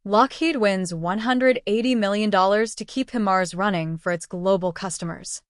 Lockheed wins $180 million to keep HIMARS running for its global customers.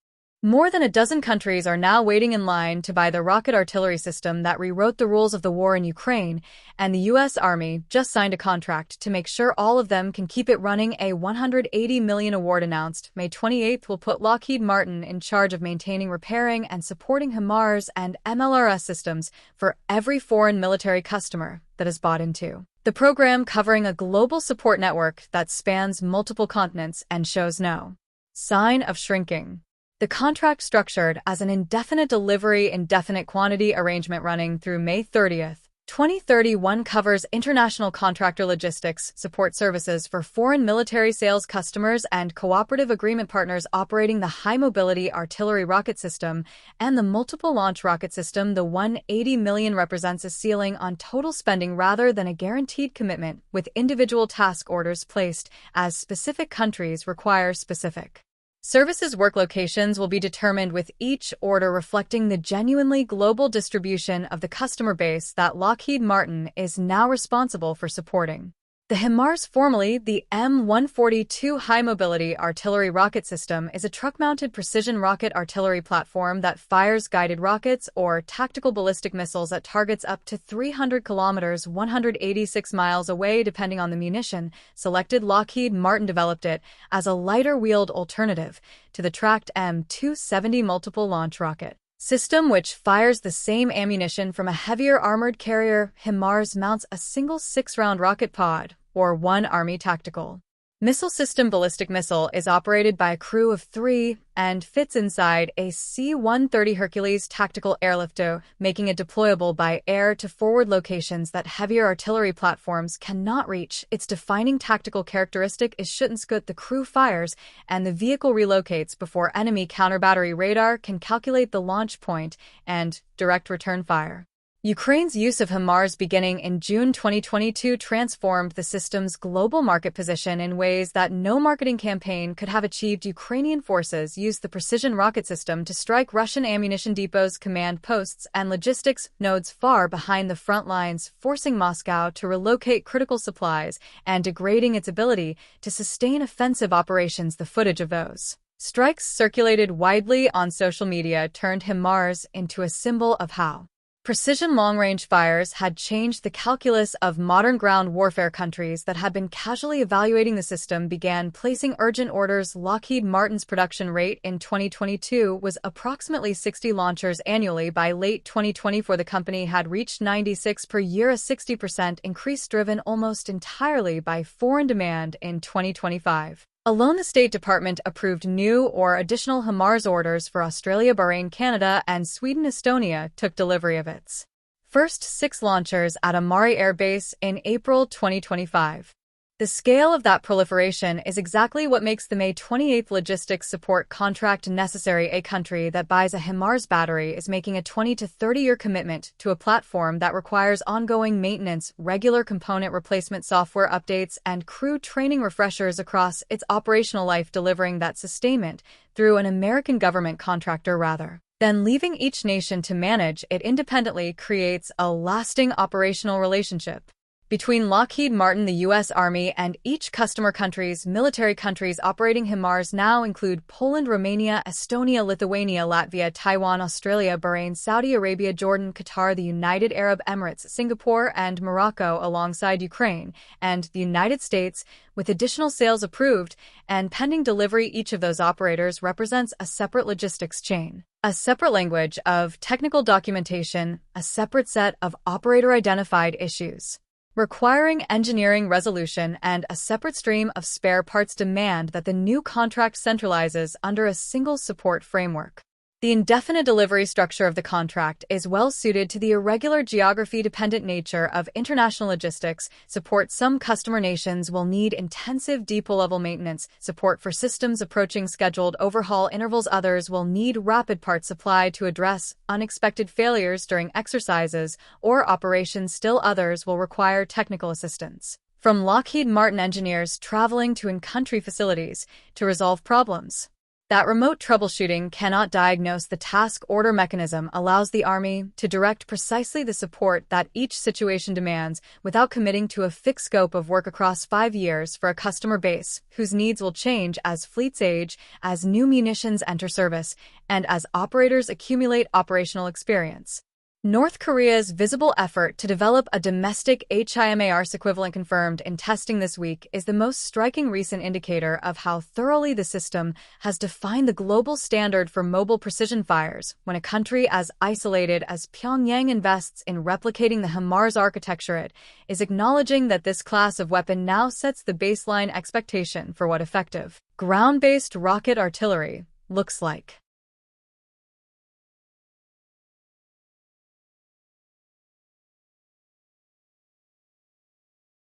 More than a dozen countries are now waiting in line to buy the rocket artillery system that rewrote the rules of the war in Ukraine, and the U.S. Army just signed a contract to make sure all of them can keep it running. A $180 million award announced May 28th will put Lockheed Martin in charge of maintaining, repairing, and supporting HIMARS and MLRS systems for every foreign military customer that is bought into the program, covering a global support network that spans multiple continents and shows no sign of shrinking. The contract, structured as an indefinite delivery, indefinite quantity arrangement running through May 30th, 2031, covers international contractor logistics support services for foreign military sales customers and cooperative agreement partners operating the high-mobility artillery rocket system and the multiple launch rocket system. The $180 million represents a ceiling on total spending rather than a guaranteed commitment, with individual task orders placed as specific countries require specific services. Work locations will be determined, with each order reflecting the genuinely global distribution of the customer base that Lockheed Martin is now responsible for supporting. The HIMARS, formerly the M142 high-mobility artillery rocket system, is a truck-mounted precision rocket artillery platform that fires guided rockets or tactical ballistic missiles at targets up to 300 kilometers (186 miles) away, depending on the munition selected. Lockheed Martin developed it as a lighter-wheeled alternative to the tracked M270 multiple launch rocket system, which fires the same ammunition from a heavier armored carrier. HIMARS mounts a single 6-round rocket pod, or one Army tactical missile system. Ballistic missile is operated by a crew of 3 and fits inside a C-130 Hercules tactical airlifter, making it deployable by air to forward locations that heavier artillery platforms cannot reach. Its defining tactical characteristic is shoot and scoot. The crew fires, and the vehicle relocates before enemy counter-battery radar can calculate the launch point and direct return fire. Ukraine's use of HIMARS beginning in June 2022 transformed the system's global market position in ways that no marketing campaign could have achieved. Ukrainian forces used the precision rocket system to strike Russian ammunition depots, command posts, and logistics nodes far behind the front lines, forcing Moscow to relocate critical supplies and degrading its ability to sustain offensive operations. The footage of those strikes, circulated widely on social media, turned HIMARS into a symbol of how precision long-range fires had changed the calculus of modern ground warfare. Countries that had been casually evaluating the system began placing urgent orders. Lockheed Martin's production rate in 2022 was approximately 60 launchers annually. By late 2024, the company had reached 96 per year, a 60% increase driven almost entirely by foreign demand. In 2025 alone, the State Department approved new or additional HIMARS orders for Australia, Bahrain, Canada, and Sweden. Estonia took delivery of its first 6 launchers at Amari Air Base in April 2025. The scale of that proliferation is exactly what makes the May 28th logistics support contract necessary. A country that buys a HIMARS battery is making a 20 to 30-year commitment to a platform that requires ongoing maintenance, regular component replacement, software updates, and crew training refreshers across its operational life. Delivering that sustainment through an American government contractor rather than leaving each nation to manage it independently creates a lasting operational relationship between Lockheed Martin, the U.S. Army, and each customer country's military. Countries operating HIMARS now include Poland, Romania, Estonia, Lithuania, Latvia, Taiwan, Australia, Bahrain, Saudi Arabia, Jordan, Qatar, the United Arab Emirates, Singapore, and Morocco, alongside Ukraine and the United States, with additional sales approved and pending delivery. Each of those operators represents a separate logistics chain, a separate language of technical documentation, a separate set of operator-identified issues requiring engineering resolution, and a separate stream of spare parts. Demand that the new contract centralizes under a single support framework. The indefinite delivery structure of the contract is well suited to the irregular geography-dependent nature of international logistics support. Some customer nations will need intensive depot-level maintenance support for systems approaching scheduled overhaul intervals. Others will need rapid part supply to address unexpected failures during exercises or operations. Still others will require technical assistance from Lockheed Martin engineers traveling to in-country facilities to resolve problems. That remote troubleshooting cannot diagnose the task order mechanism allows the Army to direct precisely the support that each situation demands without committing to a fixed scope of work across 5 years for a customer base whose needs will change as fleets age, as new munitions enter service, and as operators accumulate operational experience. North Korea's visible effort to develop a domestic HIMARS equivalent confirmed in testing this week is the most striking recent indicator of how thoroughly the system has defined the global standard for mobile precision fires when a country as isolated as Pyongyang invests in replicating the HIMARS architecture. It is acknowledging that this class of weapon now sets the baseline expectation for what effective ground-based rocket artillery looks like.